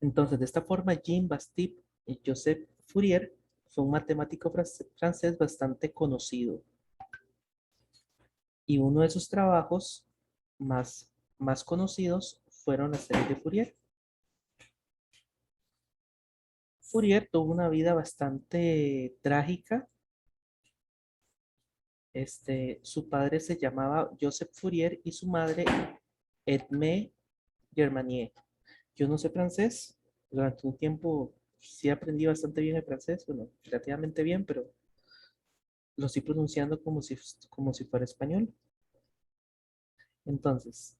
Entonces, de esta forma, Jean-Baptiste Joseph Fourier fue un matemático francés bastante conocido. Y uno de sus trabajos más conocidos fueron las series de Fourier. Fourier tuvo una vida bastante trágica. Su padre se llamaba Joseph Fourier y su madre Edmé Germanier. Yo no sé francés. Durante un tiempo sí aprendí bastante bien el francés. Bueno, relativamente bien, pero lo estoy pronunciando como si fuera español. Entonces,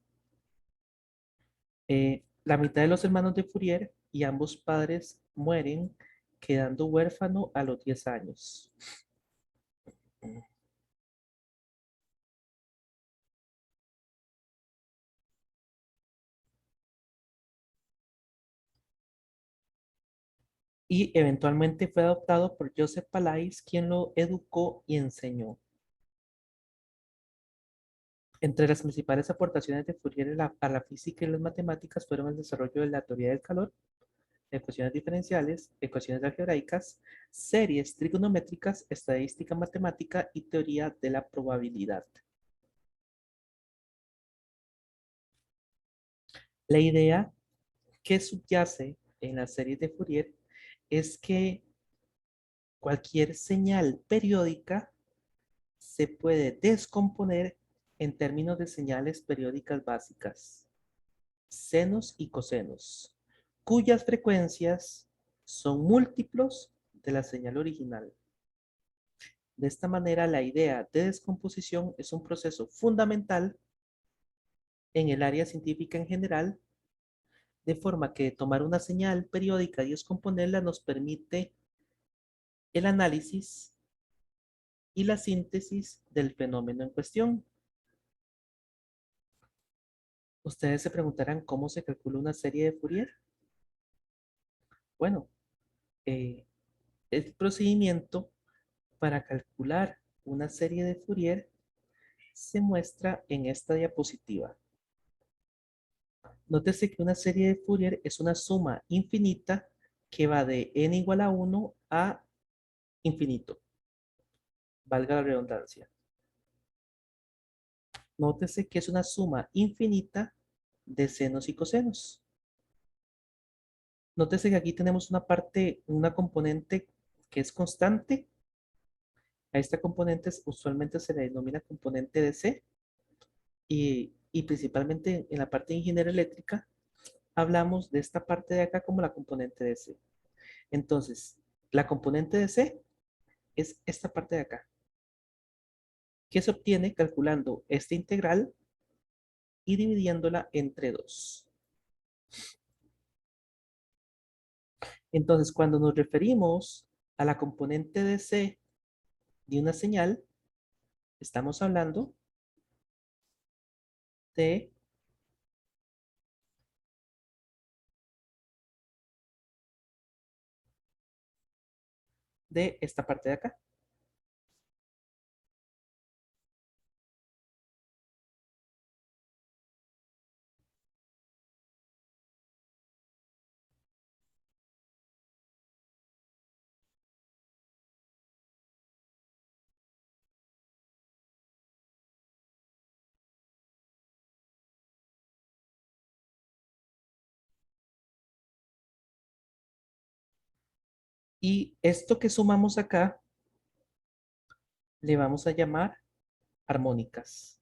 la mitad de los hermanos de Fourier y ambos padres mueren, quedando huérfano a los 10 años. Y eventualmente fue adoptado por Joseph Palais, quien lo educó y enseñó. Entre las principales aportaciones de Fourier a la física y las matemáticas fueron el desarrollo de la teoría del calor, ecuaciones diferenciales, ecuaciones algebraicas, series trigonométricas, estadística matemática y teoría de la probabilidad. La idea que subyace en las series de Fourier es que cualquier señal periódica se puede descomponer en términos de señales periódicas básicas, senos y cosenos, cuyas frecuencias son múltiplos de la señal original. De esta manera, la idea de descomposición es un proceso fundamental en el área científica en general, de forma que tomar una señal periódica y descomponerla nos permite el análisis y la síntesis del fenómeno en cuestión. Ustedes se preguntarán cómo se calcula una serie de Fourier. Bueno, eh, el procedimiento para calcular una serie de Fourier se muestra en esta diapositiva. Nótese que una serie de Fourier es una suma infinita que va de n igual a 1 a infinito. Valga la redundancia. Nótese que es una suma infinita de senos y cosenos. Nótese que aquí tenemos una componente que es constante. A esta componente usualmente se le denomina componente de C y principalmente en la parte de ingeniería eléctrica hablamos de esta parte de acá como la componente de C. Entonces, la componente de C es esta parte de acá, que se obtiene calculando esta integral y dividiéndola entre 2. Entonces, cuando nos referimos a la componente de C de una señal, estamos hablando de esta parte de acá. Y esto que sumamos acá le vamos a llamar armónicas.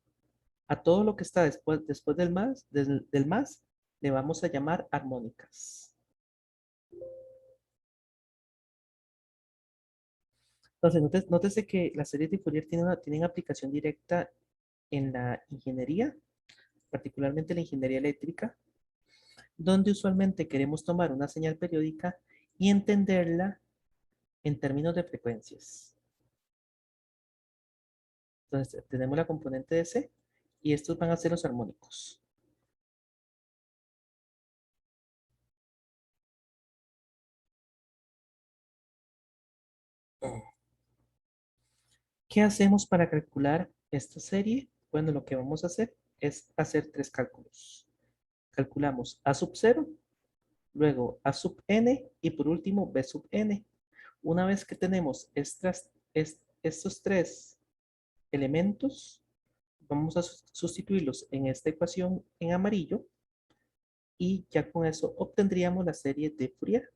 A todo lo que está después del más, le vamos a llamar armónicas. Entonces, nótese que las series de Fourier tienen aplicación directa en la ingeniería, particularmente la ingeniería eléctrica, donde usualmente queremos tomar una señal periódica y entenderla en términos de frecuencias. Entonces, tenemos la componente de C y estos van a ser los armónicos. ¿Qué hacemos para calcular esta serie? Bueno, lo que vamos a hacer es hacer 3 cálculos. Calculamos A sub 0, luego A sub n y por último B sub n. Una vez que tenemos estos tres elementos, vamos a sustituirlos en esta ecuación en amarillo y ya con eso obtendríamos la serie de Fourier.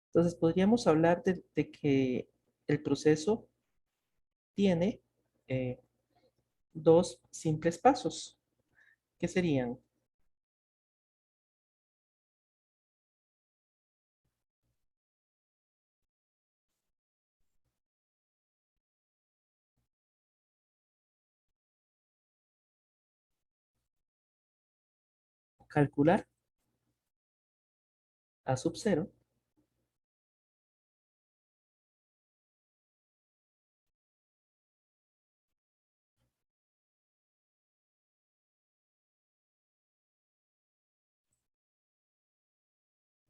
Entonces podríamos hablar de que el proceso tiene eh, dos simples pasos, que serían calcular A sub 0,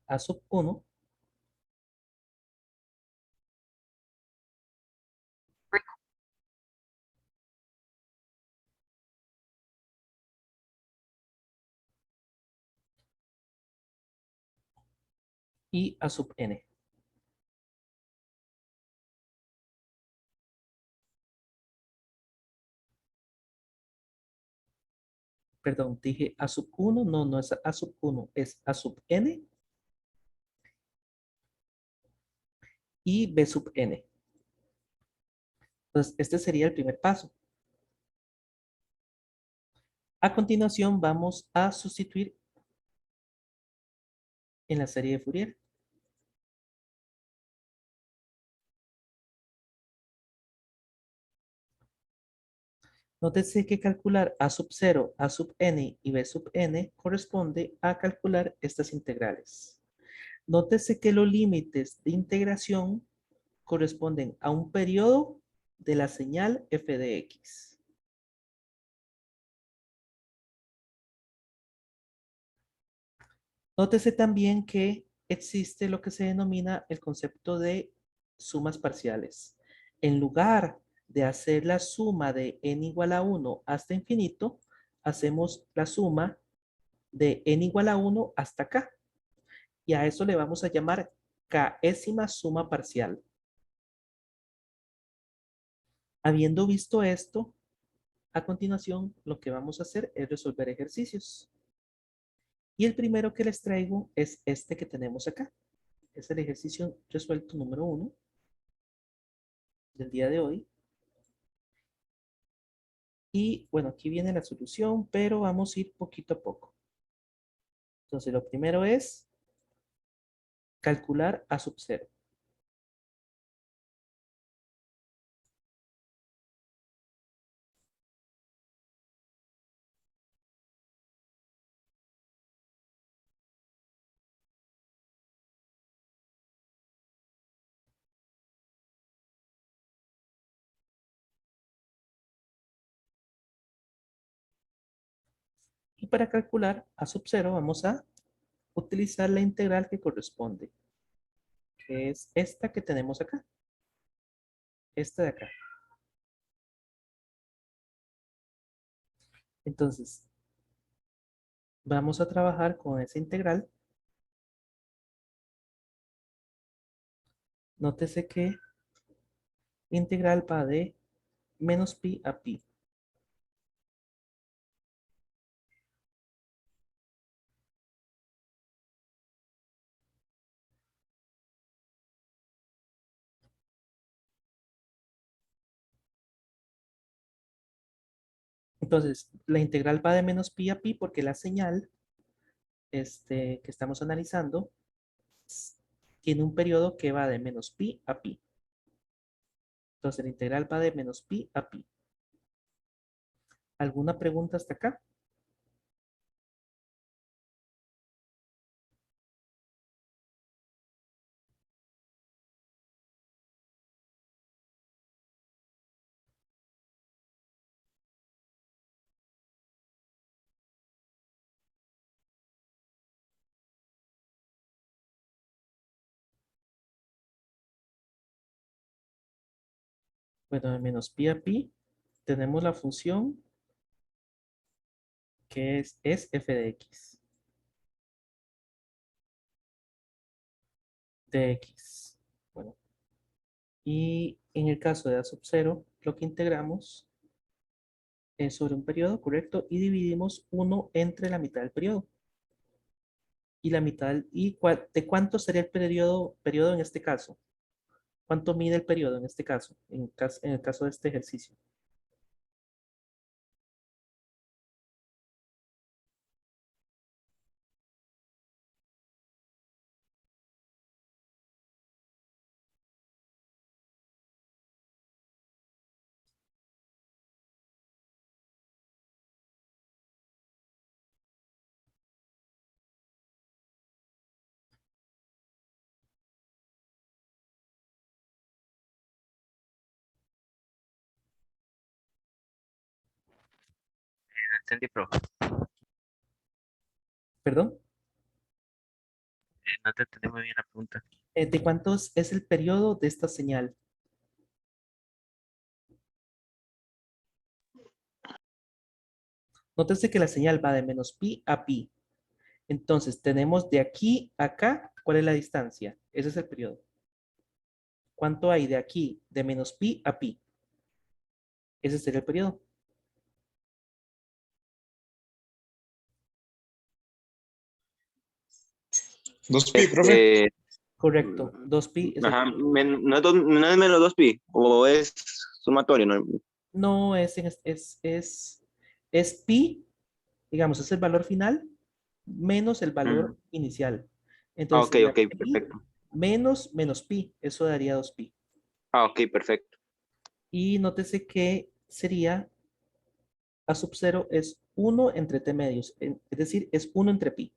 A sub 1 y A sub n. Perdón, dije A sub 1, no, no es A sub 1, es A sub n y B sub n. Entonces, este sería el primer paso. A continuación, vamos a sustituir en la serie de Fourier. Nótese que calcular A sub 0, A sub n y B sub n corresponde a calcular estas integrales. Nótese que los límites de integración corresponden a un periodo de la señal f de x. Nótese también que existe lo que se denomina el concepto de sumas parciales. En lugar de hacer la suma de n igual a 1 hasta infinito, hacemos la suma de n igual a 1 hasta k. Y a eso le vamos a llamar késima suma parcial. Habiendo visto esto, a continuación lo que vamos a hacer es resolver ejercicios. Y el primero que les traigo es este que tenemos acá. Es el ejercicio resuelto número 1 del día de hoy. Y bueno, aquí viene la solución, pero vamos a ir poquito a poco. Entonces, lo primero es calcular A sub 0. Y para calcular A sub 0 vamos a utilizar la integral que corresponde, que es esta que tenemos acá. Esta de acá. Entonces, vamos a trabajar con esa integral. Nótese que la integral va de menos pi a pi. Entonces, la integral va de menos pi a pi porque la señal que estamos analizando tiene un periodo que va de menos pi a pi. Entonces, la integral va de menos pi a pi. ¿Alguna pregunta hasta acá? Bueno, de menos pi a pi tenemos la función que es f de x. de x. Bueno, y en el caso de a sub 0, lo que integramos es sobre un periodo, ¿correcto? Y dividimos 1 entre la mitad del periodo. Y la mitad, ¿de cuánto sería el periodo en este caso? ¿Cuánto mide el periodo en este caso? En el caso de este ejercicio. No entendí, profe. ¿Perdón? No te entendí muy bien la pregunta. ¿De cuántos es el periodo de esta señal? Nótese que la señal va de menos pi a pi. Entonces, tenemos de aquí a acá, ¿cuál es la distancia? Ese es el periodo. ¿Cuánto hay de aquí, de menos pi a pi? Ese sería el periodo. 2pi, profe. Este, Correcto. 2pi es el ajá, periodo. no es menos 2pi, o es sumatorio, ¿no? No es pi, digamos, es el valor final menos el valor Mm. inicial. Ah, Entonces ok, sería ok, pi perfecto. menos pi. Eso daría 2pi. Ah, ok, perfecto. Y nótese que sería a sub 0 es 1 entre t medios. Es decir, es 1 entre pi.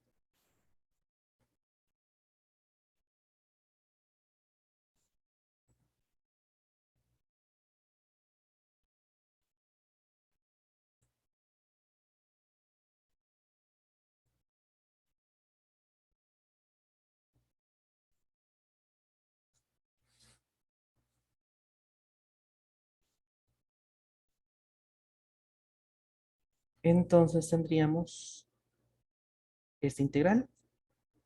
Entonces tendríamos esta integral.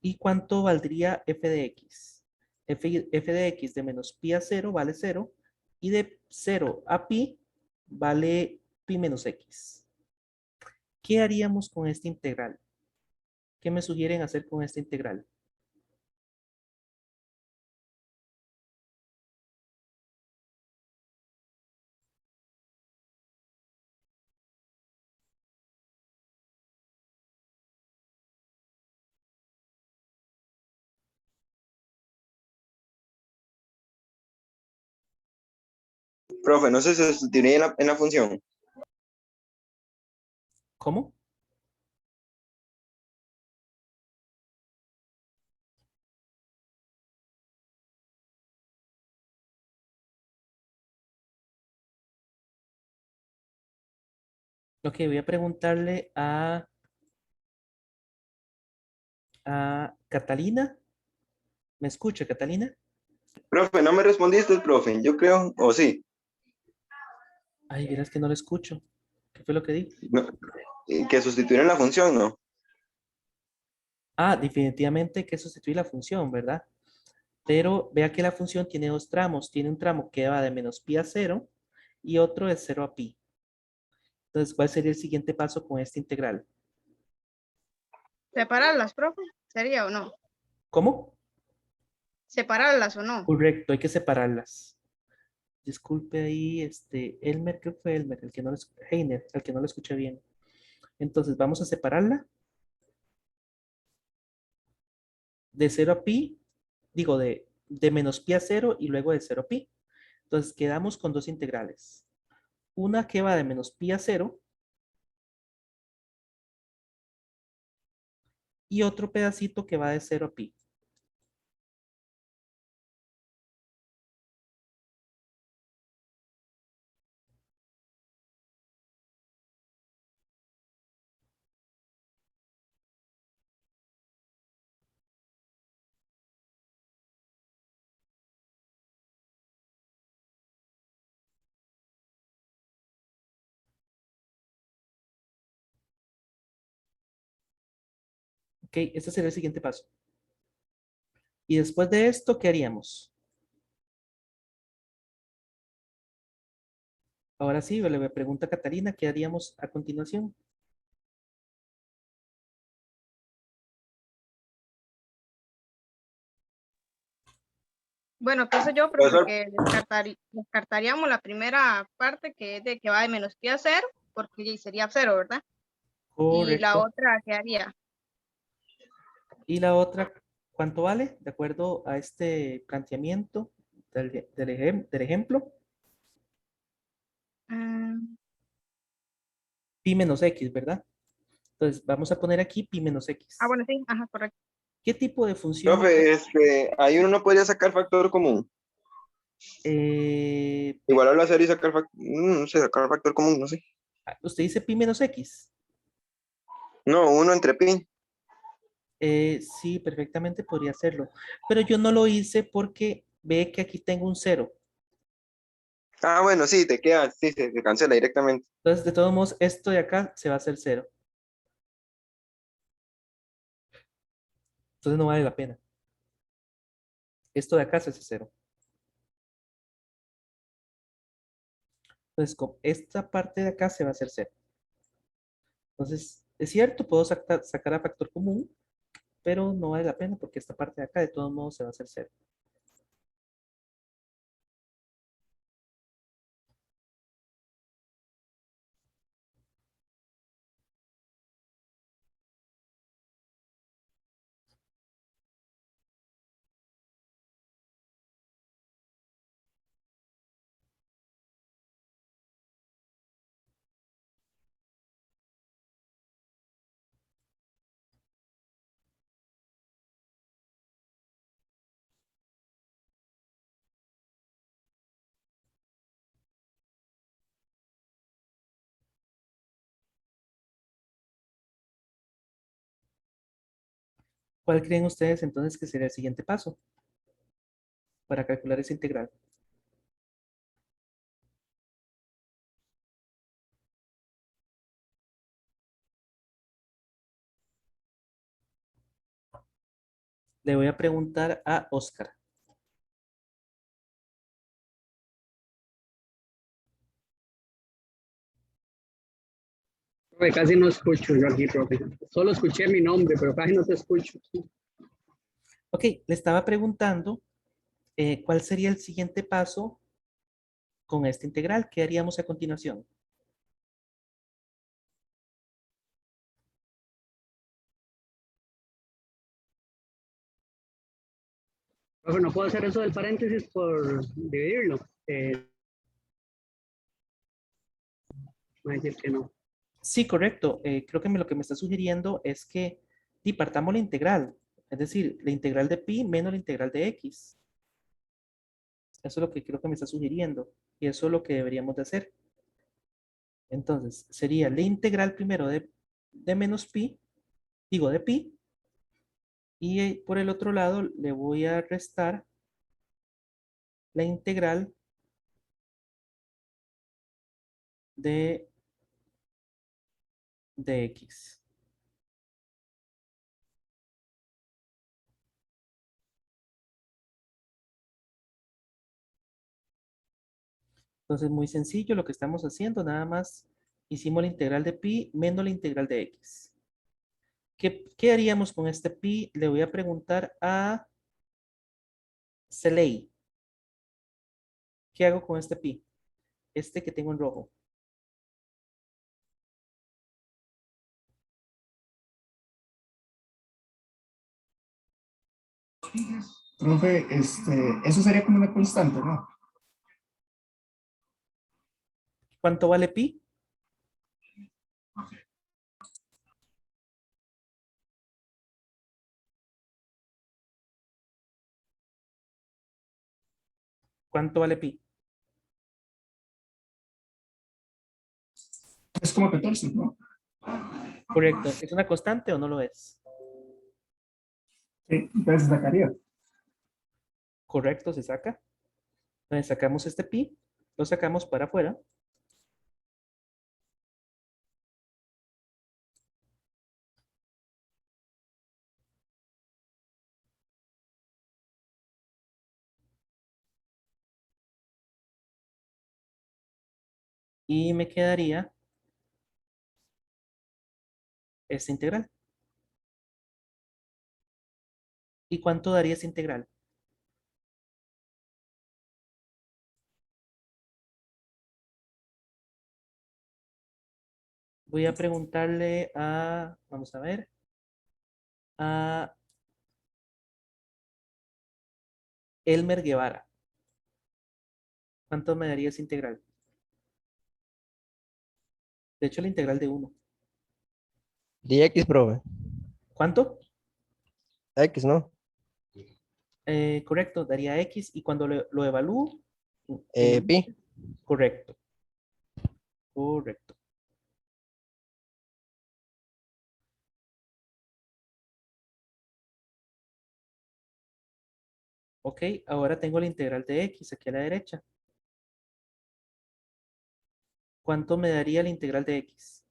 ¿Y cuánto valdría f de x? F de x de menos pi a 0 vale 0 y de 0 a pi vale pi menos x. ¿Qué haríamos con esta integral? ¿Qué me sugieren hacer con esta integral? Profe, no se sustituiría en la función. ¿Cómo? Ok, voy a preguntarle a Catalina. ¿Me escucha, Catalina? Profe, no me respondiste, profe. Yo creo, o sí. Ay, verás que no lo escucho. ¿Qué fue lo que di? No, que sustituir la función, ¿no? Ah, definitivamente hay que sustituir la función, ¿verdad? Pero vea que la función tiene dos tramos. Tiene un tramo que va de menos pi a 0 y otro de 0 a pi. Entonces, ¿cuál sería el siguiente paso con esta integral? ¿Separarlas, profe? ¿Sería o no? ¿Cómo? ¿Separarlas o no? Correcto, hay que separarlas. Disculpe ahí, Elmer, creo que fue Elmer, el que no lo, Heiner, el que no lo escuché bien. Entonces, vamos a separarla de 0 a pi, digo, de menos pi a 0 y luego de 0 a pi. Entonces, quedamos con dos integrales. Una que va de menos pi a 0 y otro pedacito que va de 0 a pi. ¿Ok? Este será el siguiente paso. Y después de esto, ¿qué haríamos? Ahora sí, le pregunta a Catalina, ¿qué haríamos a continuación? Bueno, pienso yo, profe, Profesor, que descartaríamos la primera parte que es de que va de menos pi a cero, porque ya sería cero, ¿verdad? Y la Correcto. otra, ¿qué haría? Y la otra, ¿cuánto vale? De acuerdo a este planteamiento del ejemplo, Mm, pi menos x, ¿verdad? Entonces, vamos a poner aquí pi menos x. bueno, sí, ajá, correcto. ¿Qué tipo de función? profe, ahí uno no podría sacar factor común. Eh, Igual a hacer y sacar factor, no sé, sacar factor común, no sé. ¿Usted dice pi menos x? No, uno entre pi. Sí, perfectamente podría hacerlo. Pero yo no lo hice porque ve que aquí tengo un cero. Ah, bueno, sí, te queda, sí, se cancela directamente. Entonces, de todos modos, esto de acá se va a hacer cero. Entonces no vale la pena. Esto de acá se hace cero. Entonces, con esta parte de acá se va a hacer cero. Entonces, es cierto, puedo sacar a factor común, pero no vale la pena porque esta parte de acá de todos modos se va a hacer cero. ¿Cuál creen ustedes entonces que sería el siguiente paso para calcular esa integral? Le voy a preguntar a Oscar. Profe, casi no escucho yo aquí, profe. Solo escuché mi nombre, pero casi no te escucho. Ok, le estaba preguntando cuál sería el siguiente paso con esta integral. ¿Qué haríamos a continuación? Profe, no puedo hacer eso del paréntesis por dividirlo. Me va a decir que no. Sí, correcto. Creo que lo que me está sugiriendo es que partamos la integral. Es decir, la integral de pi menos la integral de x. Eso es lo que creo que me está sugiriendo. Y eso es lo que deberíamos de hacer. Entonces, sería la integral primero de menos pi, digo de pi, y por el otro lado le voy a restar la integral de, de x. Entonces, muy sencillo lo que estamos haciendo, nada más hicimos la integral de pi menos la integral de x. ¿Qué haríamos con este pi? Le voy a preguntar a Selei. ¿Qué hago con este pi? Este que tengo en rojo. Profe, eso sería como una constante, ¿no? ¿Cuánto vale pi? ¿Cuánto vale pi? Es como 14, ¿no? Correcto. ¿Es una constante o no lo es? Sí, entonces sacaría. Correcto, se saca. Entonces sacamos este pi, lo sacamos para afuera. Y me quedaría esta integral. ¿Y cuánto daría esta integral? Voy a preguntarle a, vamos a ver, a Elmer Guevara. ¿Cuánto me daría esa integral? De hecho, la integral de 1. Dx, profe. ¿Cuánto? X, ¿no? Correcto, daría X. Y cuando lo evalúo, en- Pi. correcto, correcto. Ok, ahora tengo la integral de X aquí a la derecha. ¿Cuánto me daría la integral de X?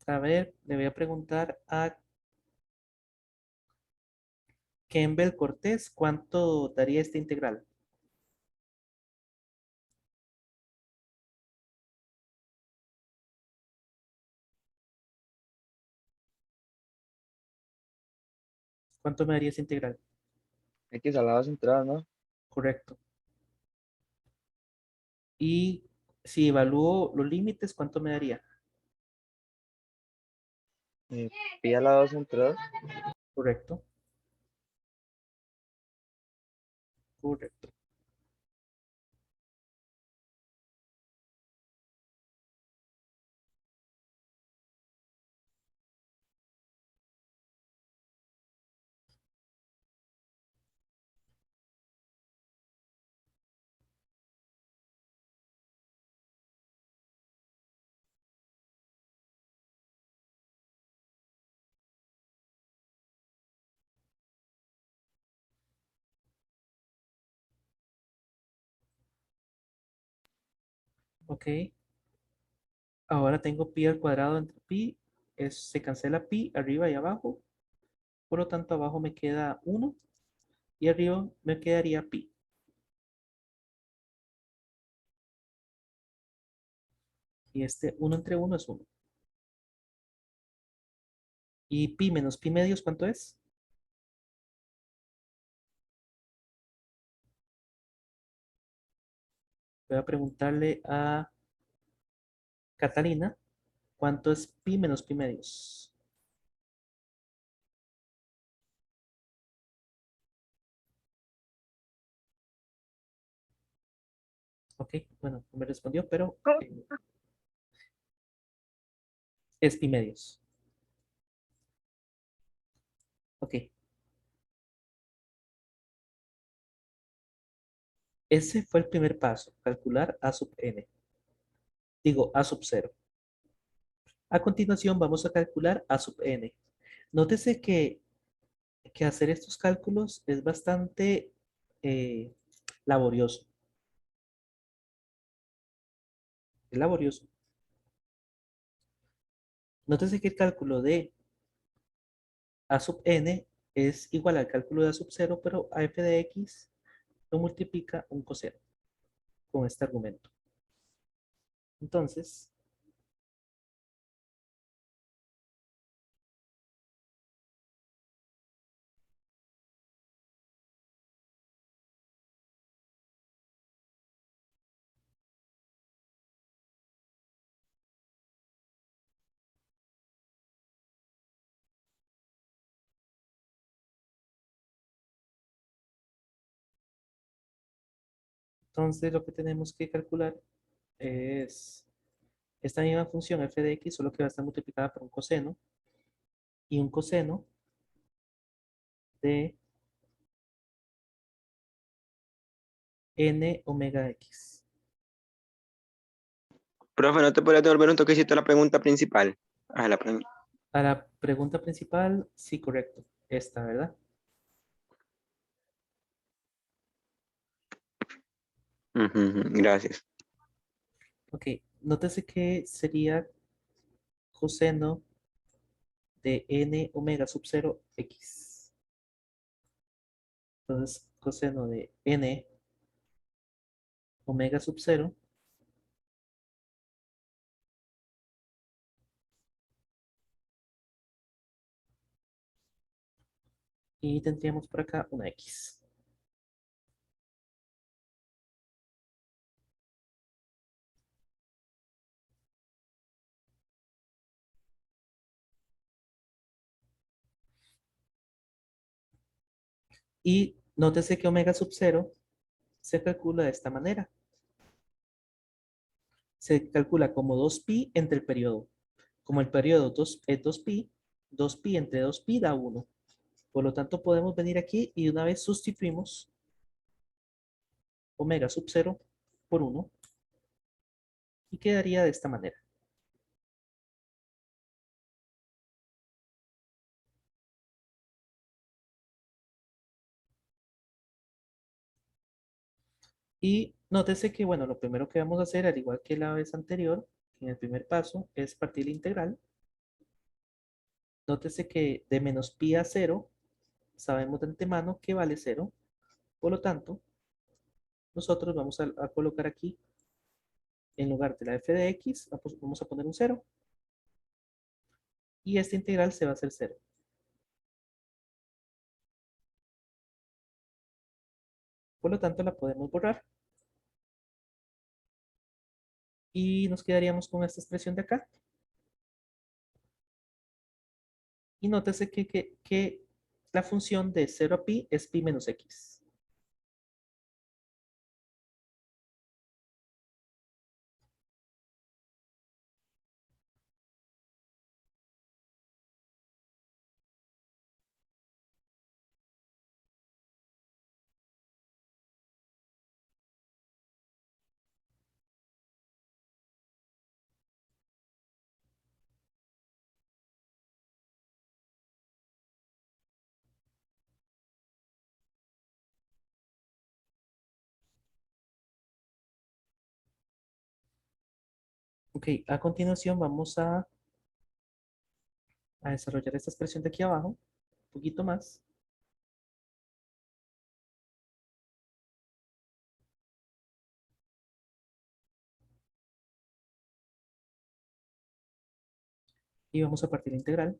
A ver, le voy a preguntar a Campbell Cortés, ¿cuánto daría esta integral? ¿Cuánto me daría esa integral? X al lado central, ¿no? Correcto. Y si evalúo los límites, ¿cuánto me daría? Pi al lado central. Correcto. Correcto. Ok. Ahora tengo pi al cuadrado entre pi. Se cancela pi arriba y abajo. Por lo tanto, abajo me queda 1 y arriba me quedaría pi. Y este 1 entre 1 es 1. Y pi menos pi medios, ¿cuánto es? Voy a preguntarle a Catalina, ¿cuánto es pi menos pi medios? Ok, bueno, no me respondió, pero ¿Cómo? es pi medios. Ok, ese fue el primer paso, calcular a sub n. Digo, a sub 0. A continuación vamos a calcular a sub n. Nótese que hacer estos cálculos es bastante eh, laborioso. Es laborioso. Nótese que el cálculo de a sub n es igual al cálculo de a sub 0, pero a f de x lo multiplica un coseno con este argumento. Entonces, entonces lo que tenemos que calcular es esta misma función f de x, solo que va a estar multiplicada por un coseno, y un coseno de n omega x. Profe, ¿no te podría devolver un toquecito a la pregunta principal? A la A la pregunta principal, sí, correcto. Esta, ¿verdad? Ujú, ujú, gracias. Ok, nótese que sería coseno de n omega sub 0 x. Entonces, coseno de n omega sub 0 y tendríamos por acá una x. Y nótese que omega sub 0 se calcula de esta manera. Se calcula como 2pi entre el periodo. Como el periodo es 2pi, 2pi entre 2pi da 1. Por lo tanto, podemos venir aquí y una vez sustituimos omega sub 0 por 1 y quedaría de esta manera. Y nótese que, bueno, lo primero que vamos a hacer, al igual que la vez anterior, en el primer paso, es partir la integral. Nótese que de menos pi a 0, sabemos de antemano que vale 0. Por lo tanto, nosotros vamos a colocar aquí, en lugar de la f de x, vamos a poner un 0. Y esta integral se va a hacer 0. Por lo tanto, la podemos borrar. Y nos quedaríamos con esta expresión de acá. Y nótese que la función de 0 a pi es pi menos x. Ok, a continuación vamos a desarrollar esta expresión de aquí abajo, un poquito más. Y vamos a partir la integral.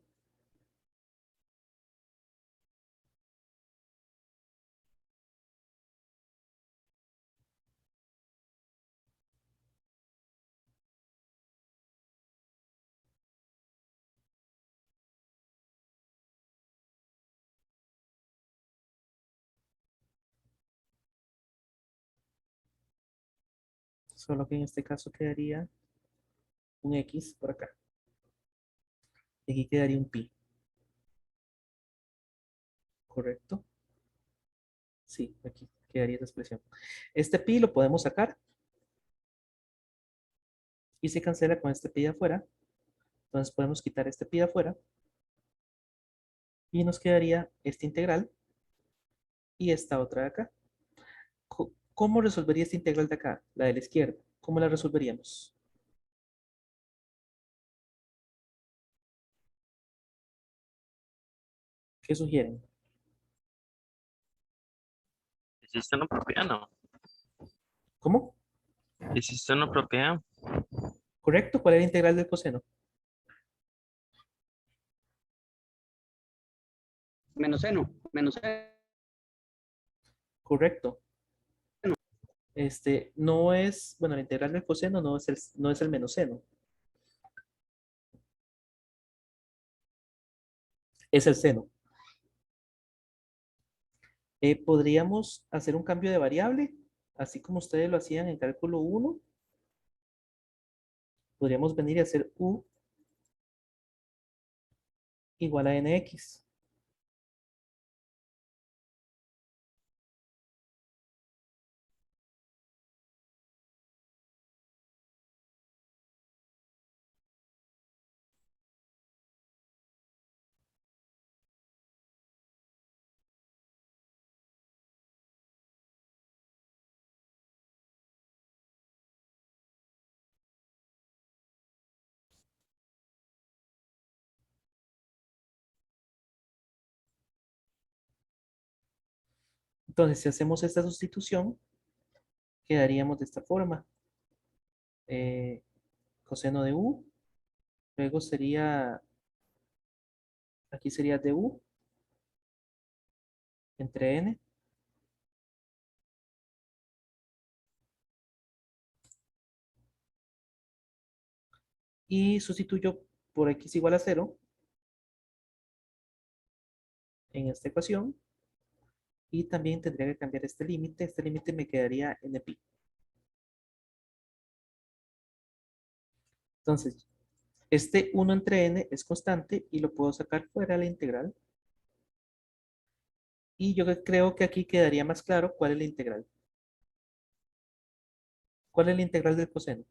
Solo que en este caso quedaría un x por acá. Y aquí quedaría un pi. ¿Correcto? Sí, aquí quedaría esta expresión. Este pi lo podemos sacar. Y se cancela con este pi de afuera. Entonces podemos quitar este pi de afuera. Y nos quedaría esta integral y esta otra de acá. ¿Cómo resolvería esta integral de acá? La de la izquierda. ¿Cómo la resolveríamos? ¿Qué sugieren? ¿Existe una propiedad? No. ¿Cómo? ¿Existe una propiedad? ¿Correcto? ¿Cuál es la integral del coseno? Menos seno, menos seno. Correcto. No es, bueno, la integral del coseno no es el menos seno. Es el seno. Podríamos hacer un cambio de variable, así como ustedes lo hacían en cálculo 1. Podríamos venir a hacer u igual a nx. Entonces, si hacemos esta sustitución, quedaríamos de esta forma. Coseno de u, luego sería, aquí sería du entre n. Y sustituyo por x igual a 0 en esta ecuación. Y también tendría que cambiar este límite. Este límite me quedaría en pi. Entonces, este 1 entre n es constante y lo puedo sacar fuera de la integral. Y yo creo que aquí quedaría más claro cuál es la integral. ¿Cuál es la integral del coseno?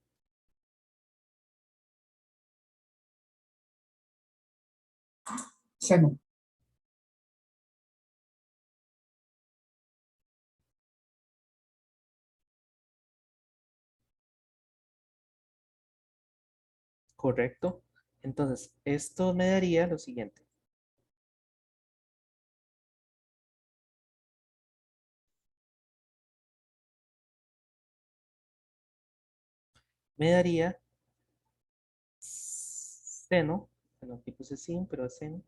Seno. Correcto. Entonces, esto me daría lo siguiente. Me daría seno, bueno, aquí puse sin, pero es seno,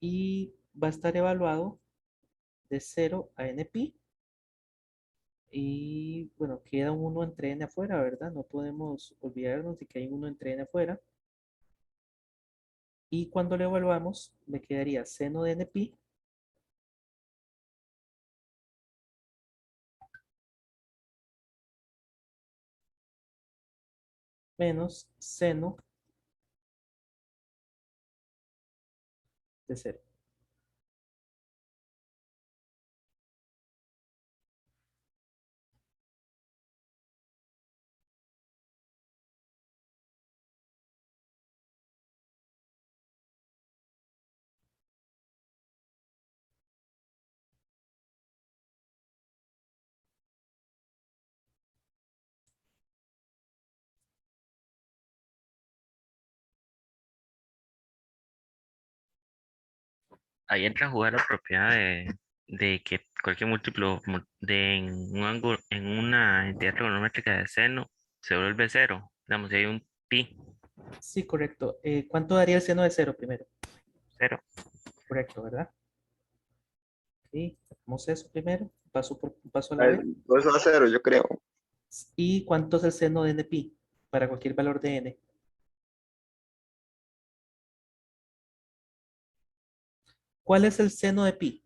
y va a estar evaluado de 0 a n pi, y bueno, queda un 1 entre n afuera, ¿verdad? No podemos olvidarnos de que hay 1 entre n afuera, y cuando lo evaluamos, me quedaría seno de n pi menos seno de 0. Ahí entra a jugar la propiedad de que cualquier múltiplo en un ángulo, en una entidad trigonométrica de seno se vuelve cero. Digamos, si hay un pi, Sí, correcto. ¿Cuánto daría el seno de 0 primero? cero. Correcto, ¿verdad? Sí, sacamos eso primero, paso a A la ver, vez. 2 a 0, yo creo. ¿Y cuánto es el seno de n pi para cualquier valor de n? ¿Cuál es el seno de pi?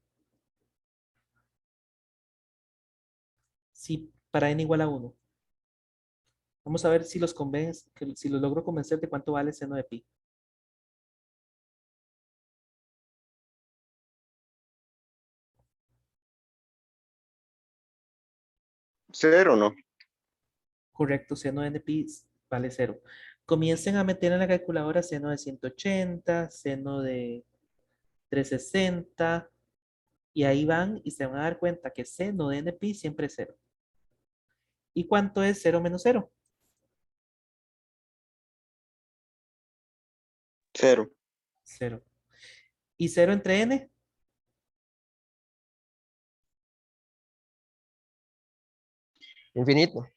Si para n igual a 1. Vamos a ver si si los logro convencer de cuánto vale el seno de pi. 0, ¿no? Correcto, seno de n pi vale 0. Comiencen a meter en la calculadora seno de 180, seno de 360, y ahí van y se van a dar cuenta que seno de n pi siempre es 0. ¿Y cuánto es 0 menos 0? 0. 0. ¿Y 0 entre n? Infinito.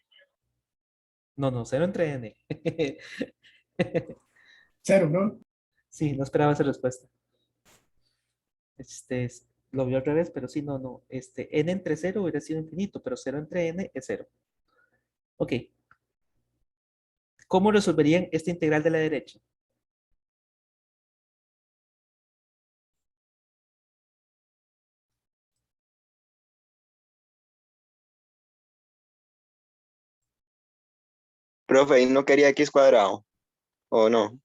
No, no, 0 entre n. Cero, ¿no? Sí, no esperaba esa respuesta. Lo vio al revés, pero sí, no, no. N entre 0 hubiera sido infinito, pero 0 entre n es 0. Ok. ¿Cómo resolverían esta integral de la derecha? Profe, ahí no quería x cuadrado, ¿o no?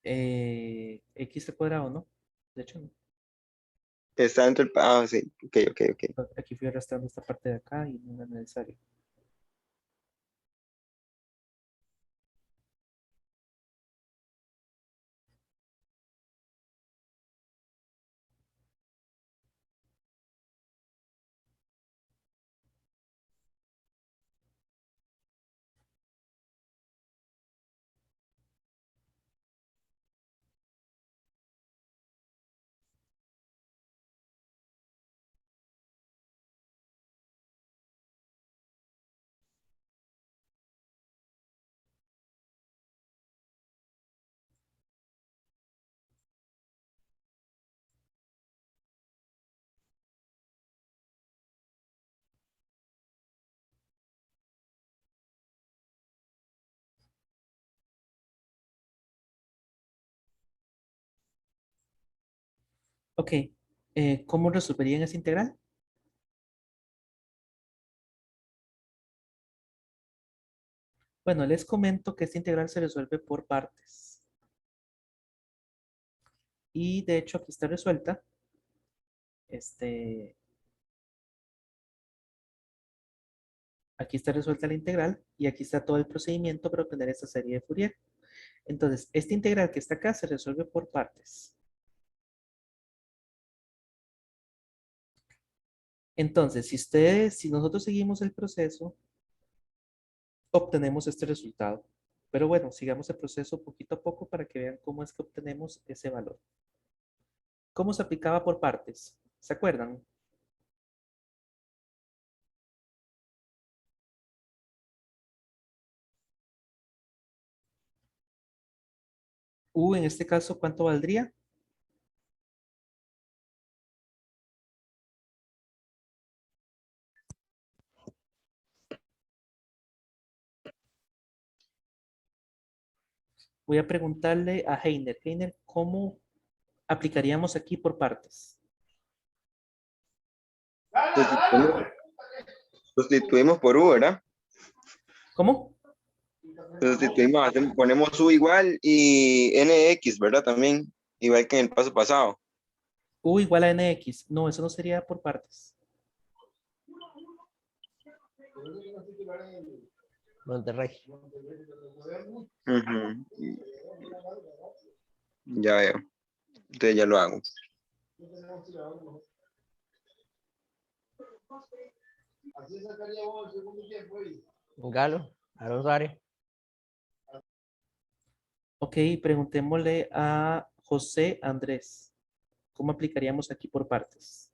X al cuadrado, ¿no? De hecho, no. Está dentro del... Ah, sí, ok, ok, ok. Aquí fui arrastrando esta parte de acá y no era necesario. Ok, ¿cómo resolverían esa integral? Bueno, les comento que esta integral se resuelve por partes. Y de hecho aquí está resuelta. Aquí está resuelta la integral y aquí está todo el procedimiento para obtener esta serie de Fourier. Entonces, esta integral que está acá se resuelve por partes. Entonces, si nosotros seguimos el proceso, obtenemos este resultado. Pero bueno, sigamos el proceso poquito a poco para que vean cómo es que obtenemos ese valor. ¿Cómo se aplicaba por partes? ¿Se acuerdan? U en este caso, ¿cuánto valdría? Voy a preguntarle a Heiner. Heiner, ¿cómo aplicaríamos aquí por partes? Sustituimos, sustituimos por U, ¿verdad? ¿Cómo? Sustituimos, ponemos U igual y NX, ¿verdad? También, igual que en el paso pasado. U igual a nx. No, eso no sería por partes. Monterrey. Ujú. Ya veo. Entonces ya lo hago. Galo. Alonso Arias. Ok, preguntémosle a José Andrés. ¿Cómo aplicaríamos aquí por partes?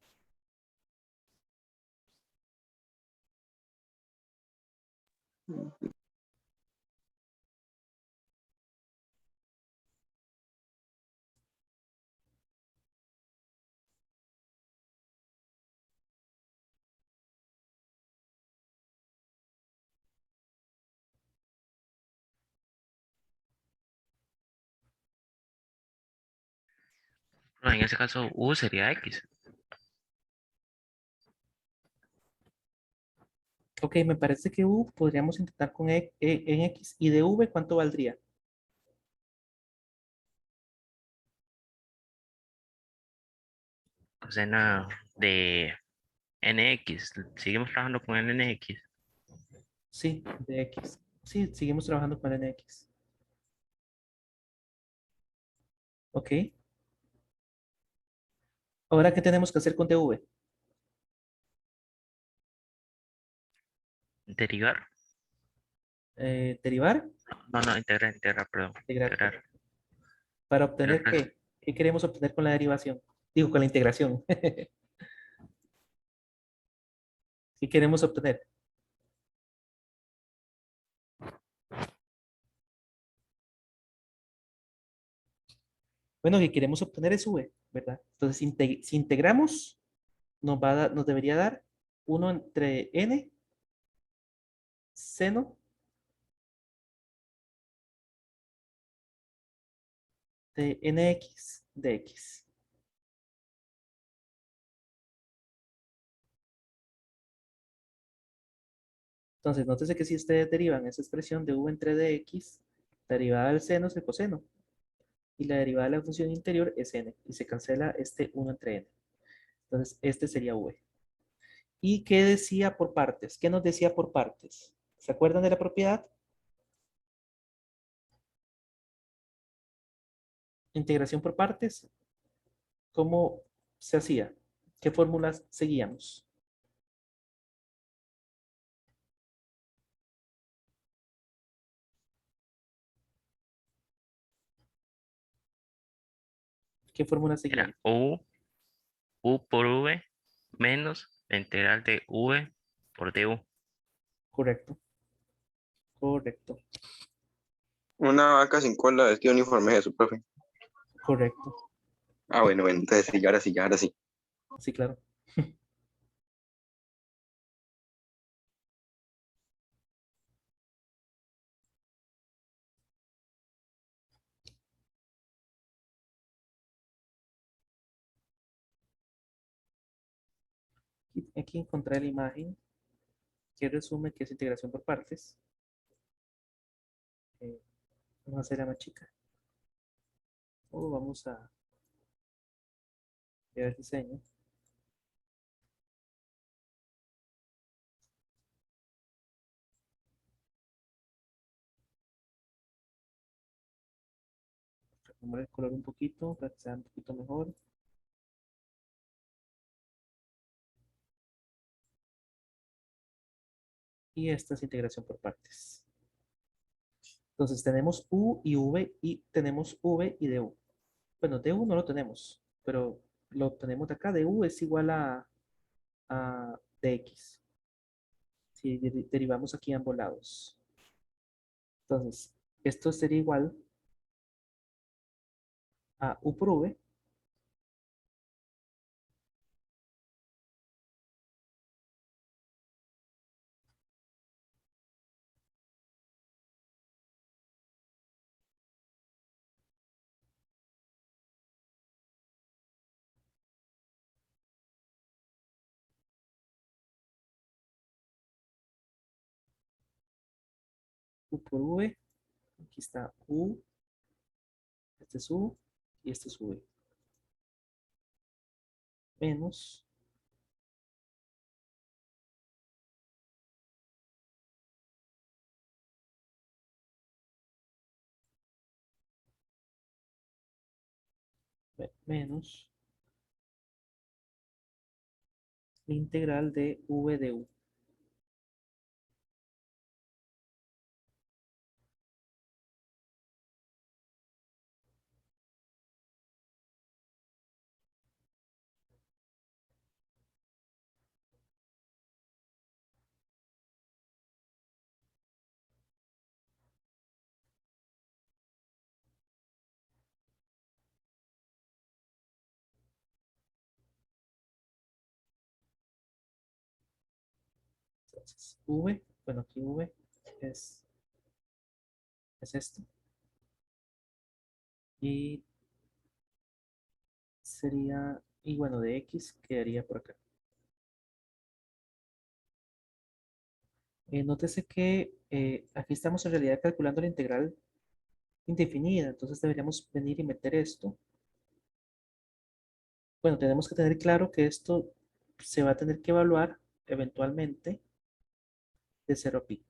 No, en ese caso, U sería X. Ok, me parece que U podríamos intentar con en X y de V, ¿cuánto valdría? Coseno de NX. Seguimos trabajando con el NX. Sí, de X. Sí, seguimos trabajando con NX. Ok. Ahora, ¿qué tenemos que hacer con dv? Derivar. Derivar, No, no, integrar, perdón. integrar, Integrar. correcto. ¿Para En el obtener caso, qué? ¿Qué queremos obtener con la derivación? Digo, con la integración. ¿Qué queremos obtener? Bueno, que queremos obtener es v, ¿verdad? Entonces, si integramos, nos debería dar 1 entre n seno de nx de x. Entonces, nótese que si ustedes derivan esa expresión de v entre dx, la derivada del seno es el coseno. Y la derivada de la función interior es n. Y se cancela este 1 entre n. Entonces, este sería v. ¿Y qué decía por partes? ¿Qué nos decía por partes? ¿Se acuerdan de la propiedad? Integración por partes. ¿Cómo se hacía? ¿Qué fórmulas seguíamos? ¿Qué fórmulas era seguíamos? U por V menos la integral de V por du. Correcto. Correcto. Una vaca sin cola vestida uniforme de su profe. Correcto. Ah, bueno, bueno, entonces sí, ahora sí, ahora sí. Sí, claro. Aquí encontré la imagen que resume que es integración por partes. Vamos a hacerla más chica. O vamos a ver el diseño. Vamos el color un poquito para que sea un poquito mejor. Y esta es integración por partes. Entonces tenemos U y V y tenemos V y DU. Bueno, DU no lo tenemos, pero lo tenemos de acá. DU es igual a DX. Si derivamos aquí ambos lados. Entonces, esto sería igual a U por V U por V. Aquí está U, este es U y este es V. Menos menos la integral de V de U. Entonces, V, bueno, aquí V es esto. Y sería, y bueno, de X quedaría por acá. Nótese que aquí estamos en realidad calculando la integral indefinida, entonces deberíamos venir y meter esto. Bueno, tenemos que tener claro que esto se va a tener que evaluar eventualmente de 0 a pi.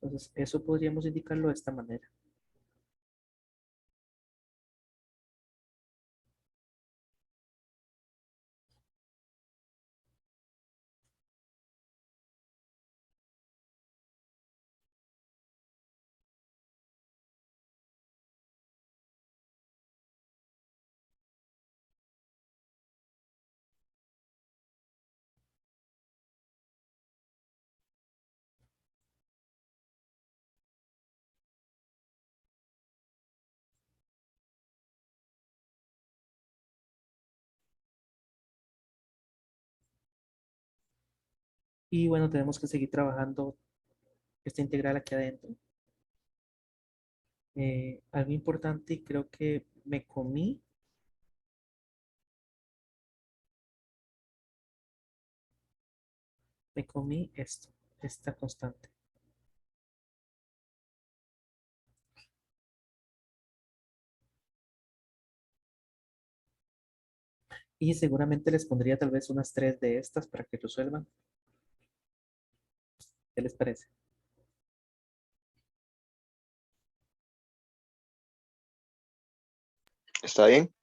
Entonces, eso podríamos indicarlo de esta manera. Y bueno, tenemos que seguir trabajando esta integral aquí adentro. Algo importante y creo que me comí esto, esta constante. Y seguramente les pondría tal vez unas 3 de estas para que resuelvan. ¿Qué les parece? ¿Está bien?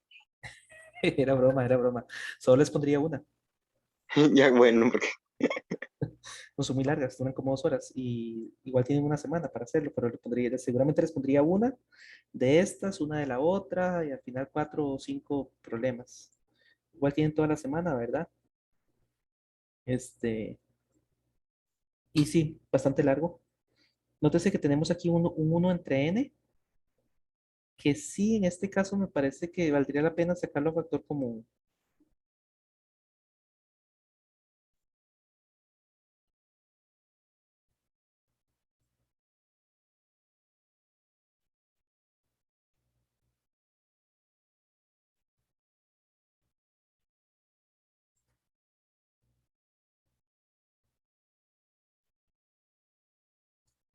Era broma, era broma. Solo les pondría una. Ya, bueno, porque No son muy largas, duran como 2 horas. Y igual tienen una semana para hacerlo, pero seguramente les pondría una de estas, una de la otra, y al final 4 o 5 problemas. Igual tienen toda la semana, ¿verdad? Este, y sí, bastante largo. Nótese que tenemos aquí un 1 entre n, que sí, en este caso me parece que valdría la pena sacarlo a factor común.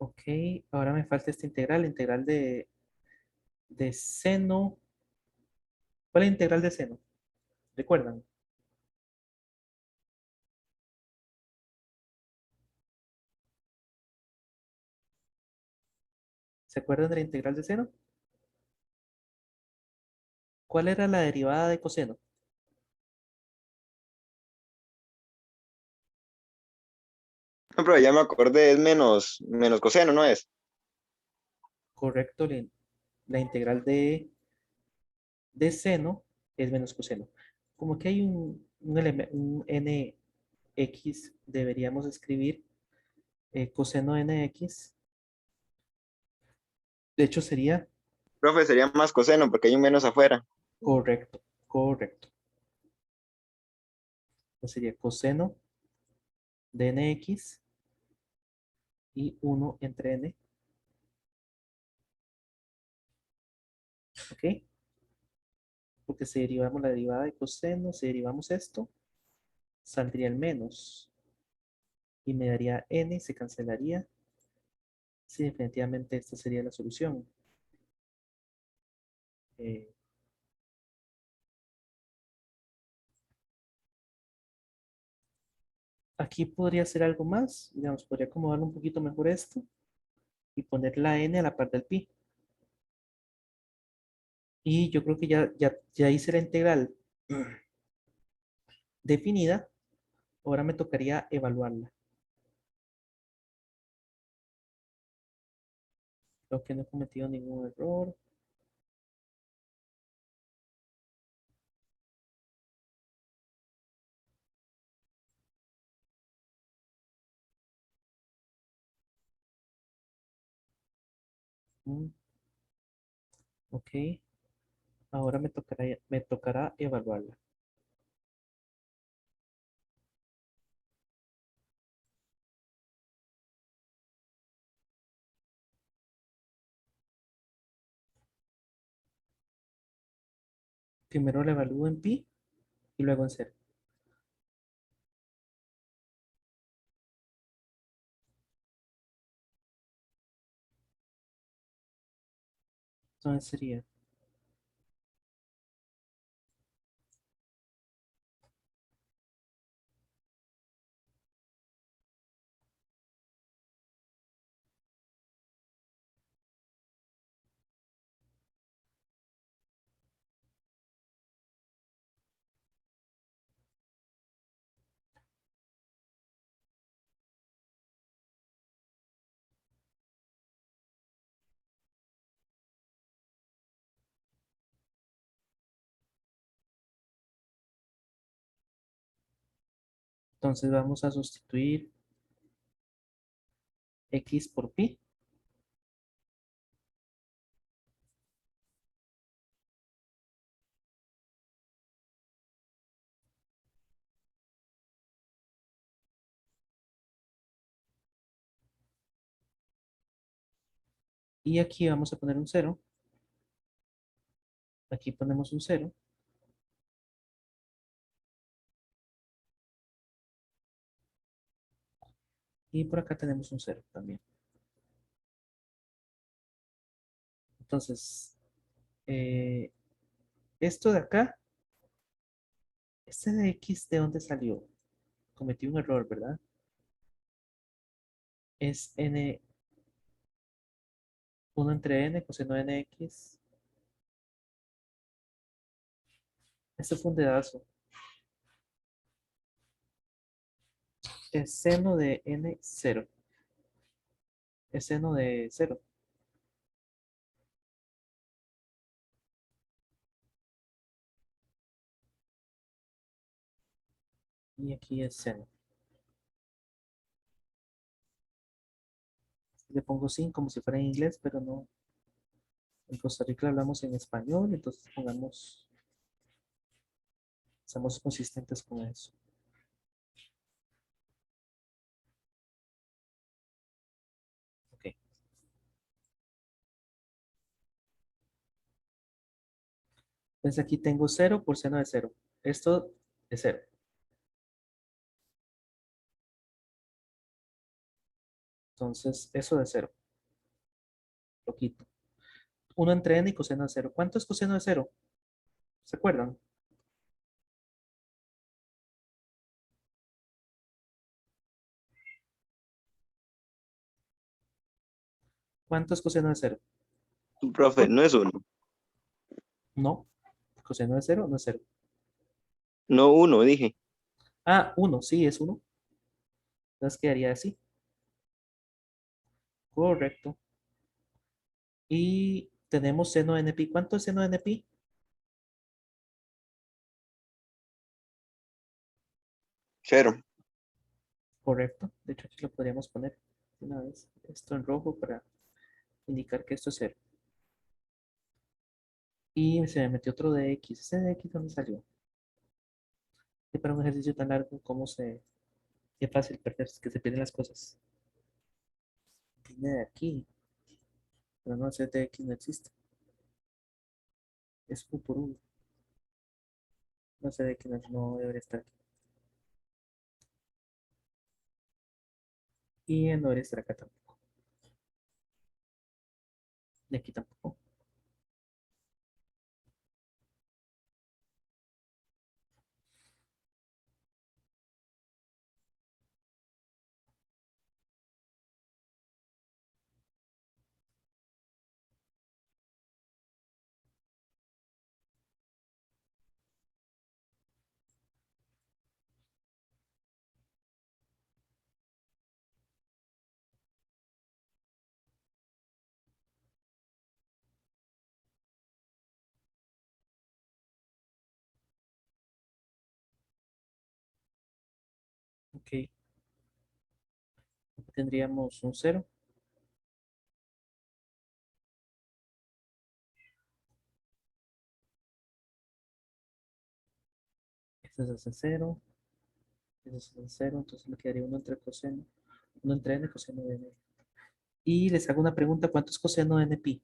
Ok, ahora me falta esta integral de seno. ¿Cuál es la integral de seno? ¿Recuerdan? ¿Se acuerdan de la integral de seno? ¿Cuál era la derivada de coseno? No, pero ya me acordé, es menos coseno, ¿no es? Correcto, la integral de seno es menos coseno. Como que hay un nx, deberíamos escribir coseno nx. De hecho, sería Profe, sería más coseno porque hay un menos afuera. correcto, correcto. Entonces sería coseno de nx y 1 entre n. ¿Ok? Porque si derivamos la derivada de coseno, si derivamos esto, saldría el menos. Y me daría n, se cancelaría. Sí, definitivamente esta sería la solución. Eh, Aquí podría hacer algo más. Digamos, podría acomodarlo un poquito mejor esto y poner la n a la par del pi. Y yo creo que ya hice la integral definida. Ahora me tocaría evaluarla. Creo que no he cometido ningún error. Mm, ok. Ahora me tocará evaluarla. Primero la evalúo en pi y luego en cero. Entonces sería entonces vamos a sustituir x por pi. Y aquí vamos a poner un cero. Aquí ponemos un cero. Y por acá tenemos un cero también. Entonces, eh, esto de acá, este de x, ¿de dónde salió? Cometí un error, ¿verdad? Es n, 1 entre n, coseno de nx. Este fue un dedazo. Es seno de n, 0. Es seno de 0. Y aquí es seno. Le pongo sin como si fuera en inglés, pero no. En Costa Rica hablamos en español, entonces pongamos, seamos consistentes con eso. Ok. Entonces aquí tengo 0 por seno de 0. Esto es 0. Entonces, eso de 0. Lo quito. 1 entre n y coseno de 0. ¿Cuánto es coseno de 0? ¿Se acuerdan? ¿Cuánto es coseno de 0? Profe, no es 1. No. Coseno de 0 no es 0. No 1, dije. Ah, 1, sí, es 1. Entonces quedaría así. Correcto. Y tenemos seno de npi. ¿Cuánto es seno de npi? 0. Correcto. De hecho, aquí lo podríamos poner una vez. Esto en rojo para indicar que esto es 0. Y se me metió otro de x. ¿Ese de x dónde salió? Que para un ejercicio tan largo, ¿cómo se...? Qué fácil perderse, que se pierden las cosas. Viene de aquí. Pero no, ese de x no existe. Es u por 1. No sé de x no debería estar aquí. Y no debería estar acá tampoco. De aquí tampoco. Ok. Aquí tendríamos un 0. Este es ese 0. Este es el 0. Entonces me quedaría 1 entre coseno. 1 entre n coseno de n. Y les hago una pregunta. ¿Cuánto es coseno de npi?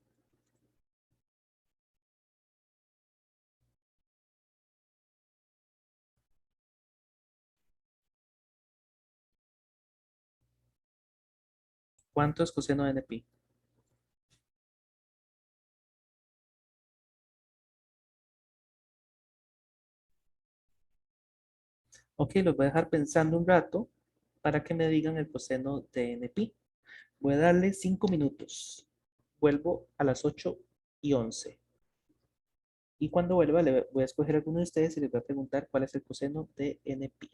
¿Cuánto es coseno de npi? Ok, los voy a dejar pensando un rato para que me digan el coseno de npi. Voy a darle 5 minutos. Vuelvo a las 8:11. Y cuando vuelva, le voy a escoger a alguno de ustedes y les voy a preguntar cuál es el coseno de npi.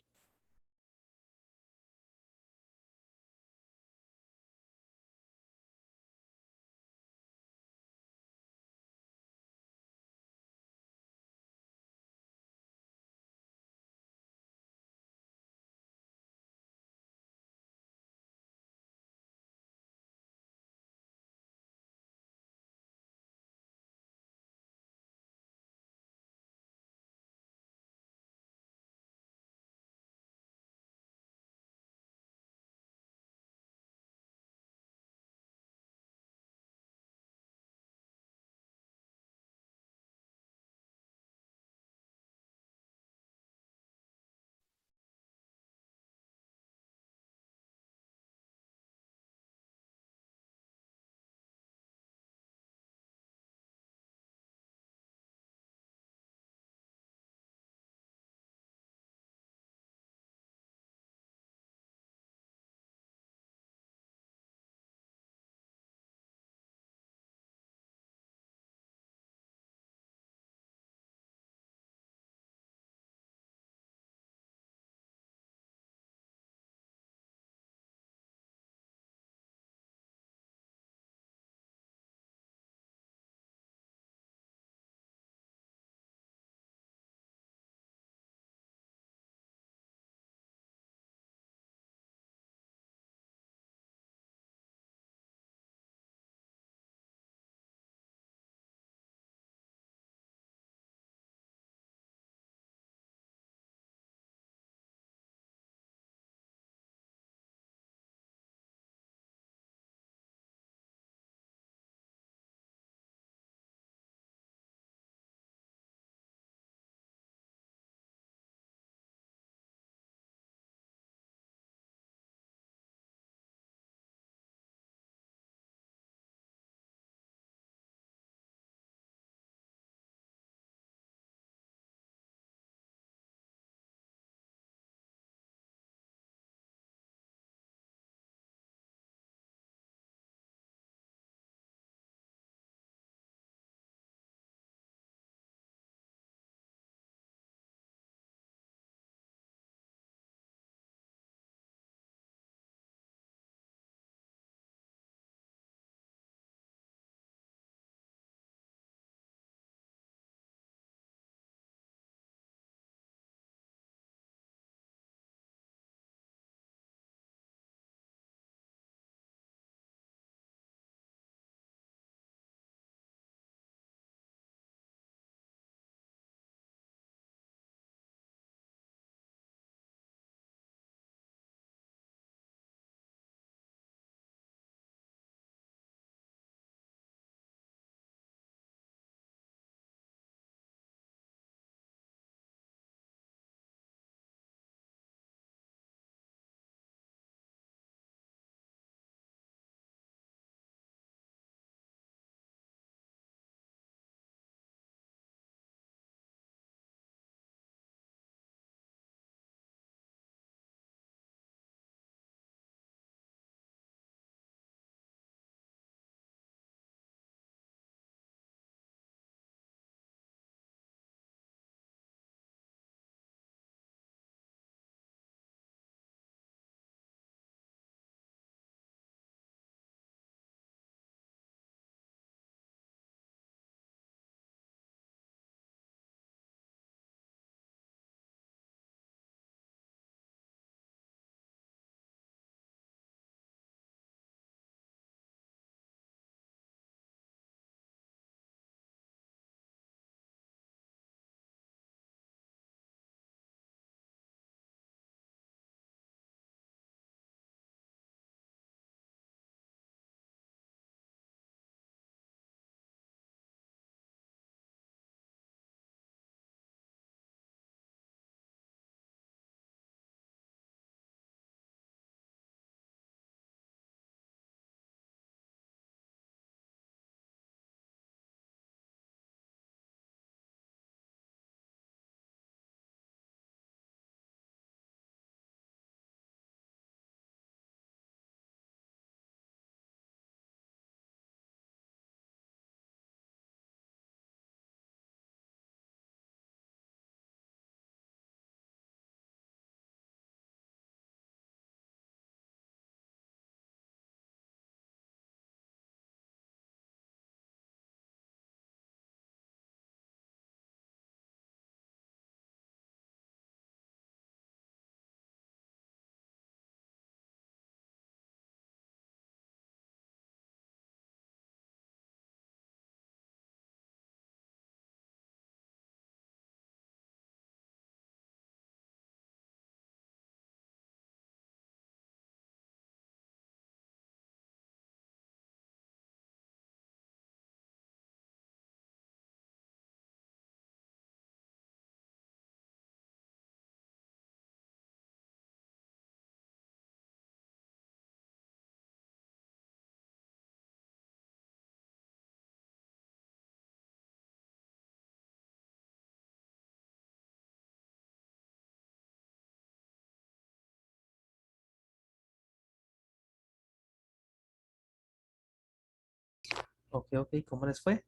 Ok, ok, ¿cómo les fue?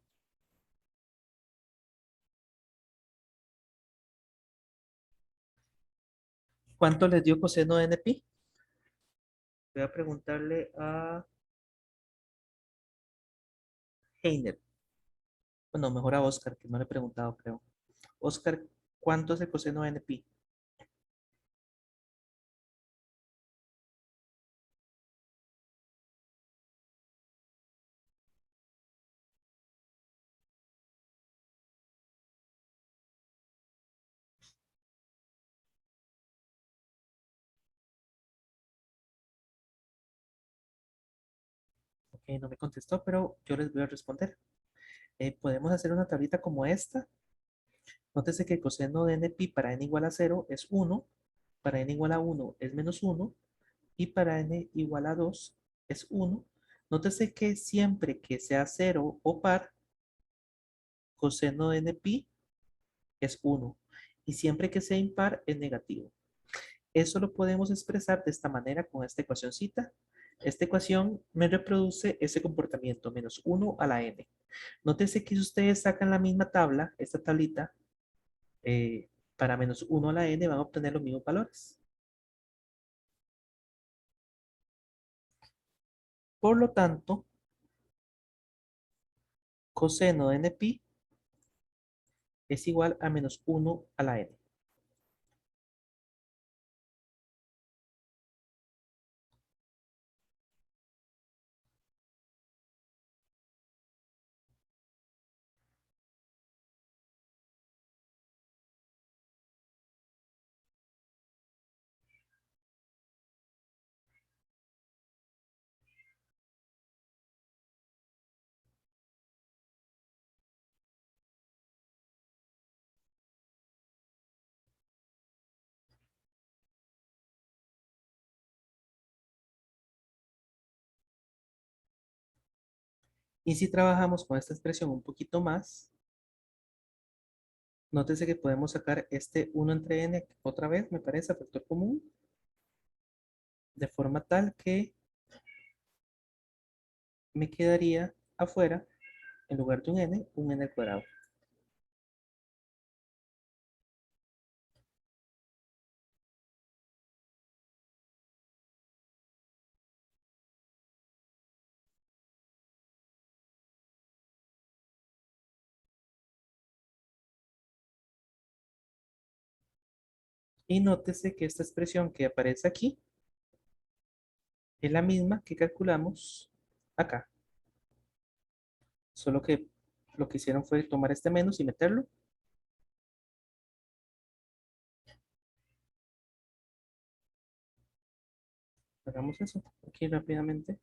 ¿Cuánto les dio coseno de NP? Voy a preguntarle a Heiner. Bueno, mejor a Oscar, que no le he preguntado, creo. Oscar, ¿cuánto es el coseno de NP? Ok, no me contestó, pero yo les voy a responder. Podemos hacer una tablita como esta. Nótese que el coseno de NP para n igual a 0 es 1, para n igual a 1 es menos 1 y para n igual a 2 es 1. Nótese que siempre que sea 0 o par, coseno de NP es 1 y siempre que sea impar es negativo. Eso lo podemos expresar de esta manera con esta ecuacióncita. Esta ecuación me reproduce ese comportamiento, menos 1 a la n. Nótese que si ustedes sacan la misma tabla, esta tablita, para menos 1 a la n van a obtener los mismos valores. Por lo tanto, coseno de npi es igual a menos 1 a la n. Y si trabajamos con esta expresión un poquito más, nótese que podemos sacar este 1 entre n otra vez, me parece, a factor común, de forma tal que me quedaría afuera, en lugar de un n al cuadrado. Y nótese que esta expresión que aparece aquí es la misma que calculamos acá. Solo que lo que hicieron fue tomar este menos y meterlo. Hagamos eso aquí rápidamente.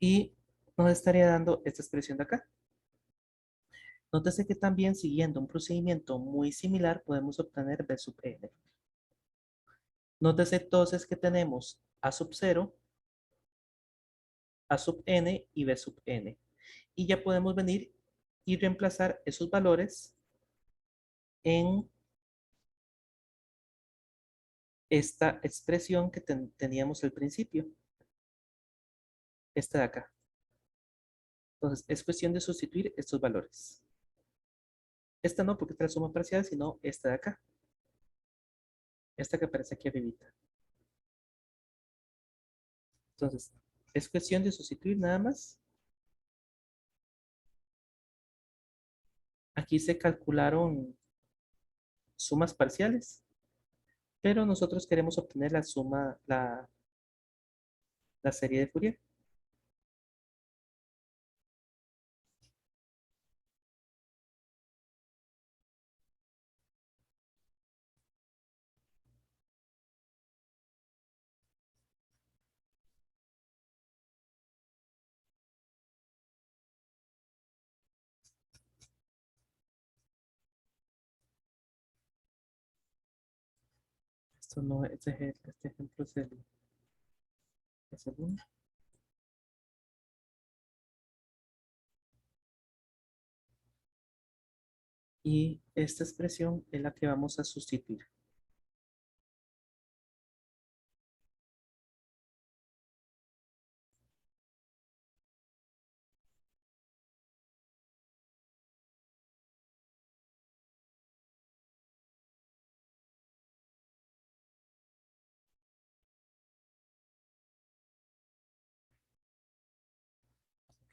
Y nos estaría dando esta expresión de acá. Nótese que también siguiendo un procedimiento muy similar podemos obtener b sub n. Nótese entonces que tenemos a sub 0, a sub n y b sub n. Y ya podemos venir y reemplazar esos valores en esta expresión que teníamos al principio. Esta de acá. Entonces es cuestión de sustituir estos valores. Esta no, porque esta es la suma parcial, sino esta de acá. Esta que aparece aquí arribita. Entonces, es cuestión de sustituir nada más. Aquí se calcularon sumas parciales, pero nosotros queremos obtener la suma, la serie de Fourier. Esto no, este ejemplo es el 1. Y esta expresión es la que vamos a sustituir.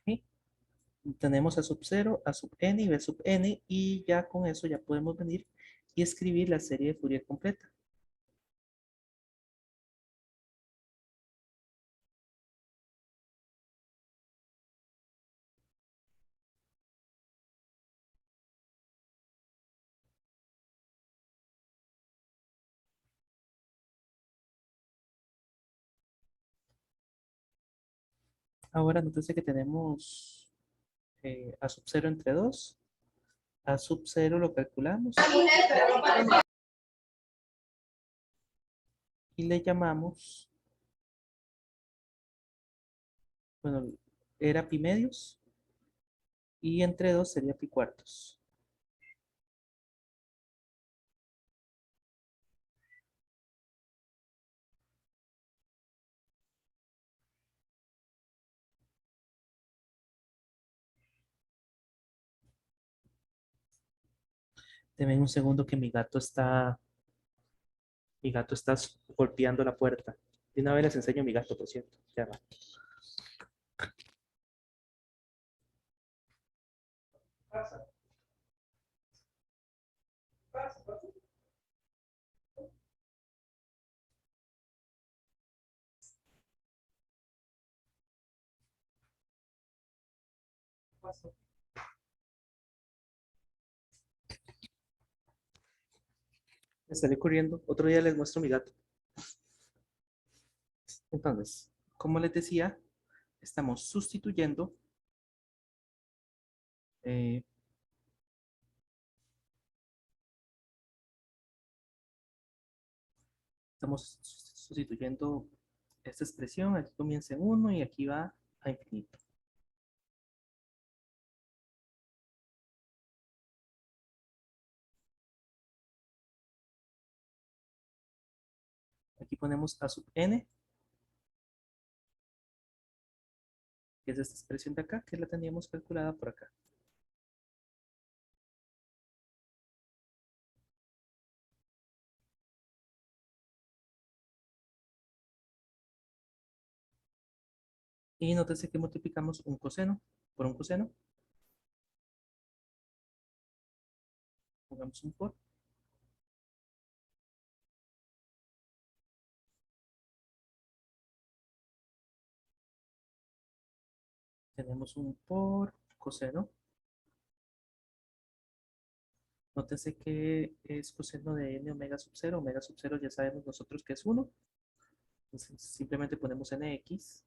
¿Ok? Tenemos a sub 0, a sub n y b sub n, y ya con eso ya podemos venir y escribir la serie de Fourier completa. Ahora nótese que tenemos a sub 0 entre 2. A sub 0 lo calculamos y le llamamos, bueno, era pi medios, y entre 2 sería pi cuartos. Deme un segundo que mi gato está golpeando la puerta. De una vez les enseño a mi gato, por cierto. Ya va. Pasa. Pasa, pasa. Pasa. Me salí corriendo. Otro día les muestro mi gato. Entonces, como les decía, estamos sustituyendo eh, estamos sustituyendo esta expresión. Aquí comienza en 1 y aquí va a infinito. Aquí ponemos a sub n, que es esta expresión de acá, que la teníamos calculada por acá. Y nótese que multiplicamos un coseno por un coseno. Pongamos un por. Tenemos un por coseno. Nótese que es coseno de n omega sub 0. Omega sub 0 ya sabemos nosotros que es 1. Entonces simplemente ponemos nx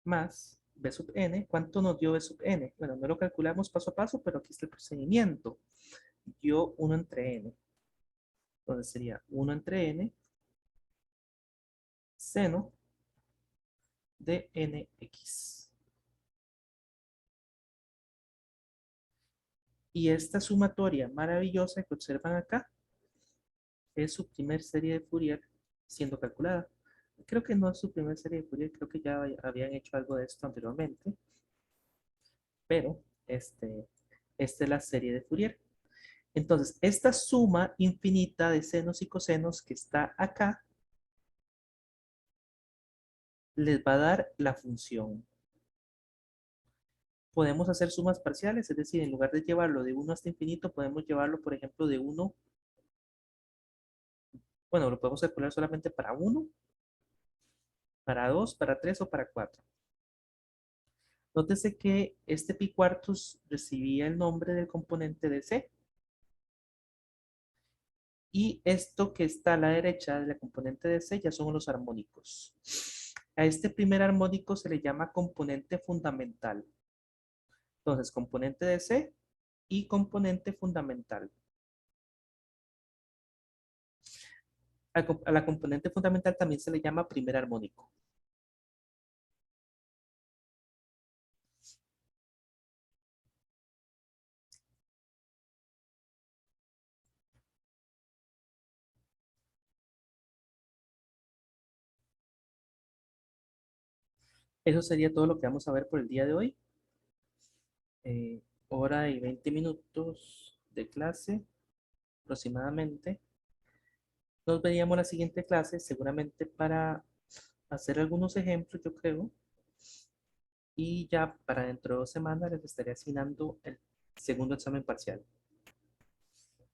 más b sub n. ¿Cuánto nos dio b sub n? Bueno, no lo calculamos paso a paso, pero aquí está el procedimiento. Dio 1 entre n. Entonces sería 1 entre n seno de nx. Y esta sumatoria maravillosa que observan acá es su primer serie de Fourier siendo calculada. Creo que no es su primer serie de Fourier, creo que ya habían hecho algo de esto anteriormente. Pero esta es la serie de Fourier. Entonces, esta suma infinita de senos y cosenos que está acá les va a dar la función. Podemos hacer sumas parciales, es decir, en lugar de llevarlo de 1 hasta infinito, podemos llevarlo, por ejemplo, de 1. Bueno, lo podemos calcular solamente para 1, para 2, para 3 o para 4. Nótese que este pi cuartos recibía el nombre del componente de C. Y esto que está a la derecha de la componente de C ya son los armónicos. A este primer armónico se le llama componente fundamental. Entonces, componente de C y componente fundamental. A la componente fundamental también se le llama primer armónico. Eso sería todo lo que vamos a ver por el día de hoy. Hora y 20 minutos de clase aproximadamente. Nos veríamos la siguiente clase seguramente para hacer algunos ejemplos, yo creo. Y ya para dentro de 2 semanas les estaré asignando el segundo examen parcial.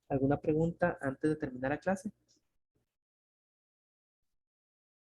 ¿Alguna pregunta antes de terminar la clase?